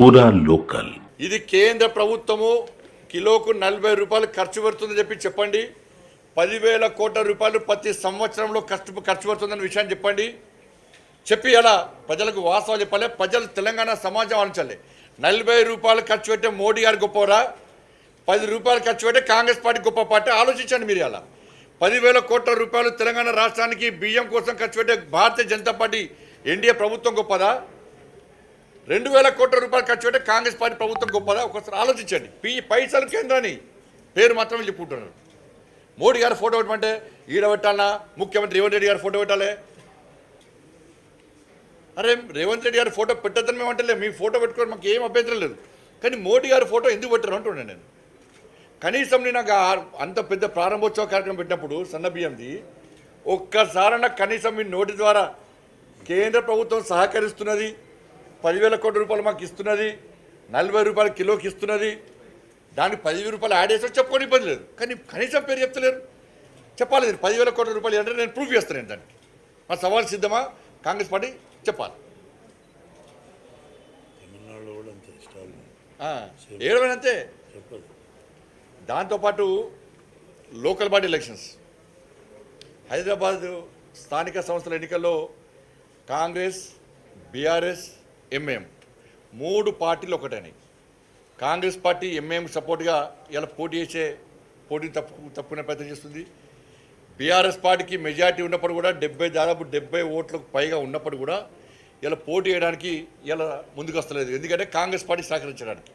పూరా లోకల్. ఇది కేంద్ర ప్రభుత్వము కిలోకు 40 రూపాయలు ఖర్చు పెడుతుందని చెప్పండి. 10,000 కోట్ల రూపాయలు ప్రతి సంవత్సరంలో ఖర్చు పెడుతుందన్న విషయాన్ని చెప్పండి. చెప్పి అలా ప్రజలకు వాస్తవాలు చెప్పాలి. ప్రజలు తెలంగాణ సమాజం ఆలోచించాలి. 40 రూపాయలు ఖర్చు పెట్టే మోడీ గారు గొప్పరా, 10 రూపాయలు ఖర్చు పెట్టే కాంగ్రెస్ పార్టీ గొప్ప పార్టీ? ఆలోచించండి మీరు. అలా 10,000 కోట్ల రూపాయలు తెలంగాణ రాష్ట్రానికి బియ్యం కోసం ఖర్చు పెట్టే భారతీయ జనతా పార్టీ ఎన్డీఏ ప్రభుత్వం గొప్పదా? 2,000 కోట్ల రూపాయలు ఖర్చు పెట్టే కాంగ్రెస్ పార్టీ ప్రభుత్వం గొప్పదా? ఒకసారి ఆలోచించండి. పైసలు కేంద్రాన్ని పేరు మాత్రమే చెప్పుకుంటున్నారు. మోడీ గారు ఫోటో పెట్టమంటే ఈడ పెట్టాలన్నా, ముఖ్యమంత్రి రేవంత్ రెడ్డి గారు ఫోటో పెట్టాలి. అరే రేవంత్ రెడ్డి గారి ఫోటో పెట్టద్దని మేము అంటే మీ ఫోటో పెట్టుకోవడం మాకు ఏం అభ్యంతరం లేదు, కానీ మోడీ గారి ఫోటో ఎందుకు పెట్టారు అంటున్నాను నేను. కనీసం నేను అంత పెద్ద ప్రారంభోత్సవ కార్యక్రమం పెట్టినప్పుడు సన్న బియ్యంది ఒక్కసారన్నా కనీసం మీ నోటి ద్వారా కేంద్ర ప్రభుత్వం సహకరిస్తున్నది, 10,000 కోట్ల రూపాయలు మాకు ఇస్తున్నది, 40 రూపాయలు కిలోకి ఇస్తున్నది, దానికి 10,000 రూపాయలు యాడ్ చేస్తే చెప్పుకొని ఇబ్బంది లేదు, కానీ కనీసం పేరు చెప్తలేరు. చెప్పాలి. 10,000 కోట్ల రూపాయలు అంటే నేను ప్రూఫ్ చేస్తాను. దానికి మా సవాల్ సిద్ధమా? కాంగ్రెస్ పార్టీ చెప్పాలి. ఏడవనంతే. దాంతోపాటు లోకల్ బాడీ ఎలక్షన్స్, హైదరాబాద్ స్థానిక సంస్థల ఎన్నికల్లో కాంగ్రెస్, బీఆర్ఎస్, ఎంఐఎం 3 పార్టీలు ఒకటైనాయి. కాంగ్రెస్ పార్టీ ఎంఐఎం సపోర్ట్గా ఇలా పోటీ తప్పుకునే ప్రయత్నం చేస్తుంది. బీఆర్ఎస్ పార్టీకి మెజార్టీ ఉన్నప్పుడు కూడా దాదాపు 70 ఓట్లకు పైగా ఉన్నప్పుడు కూడా ఇలా పోటీ చేయడానికి ఇలా ముందుకు వస్తలేదు. ఎందుకంటే కాంగ్రెస్ పార్టీ సహకరించడానికి.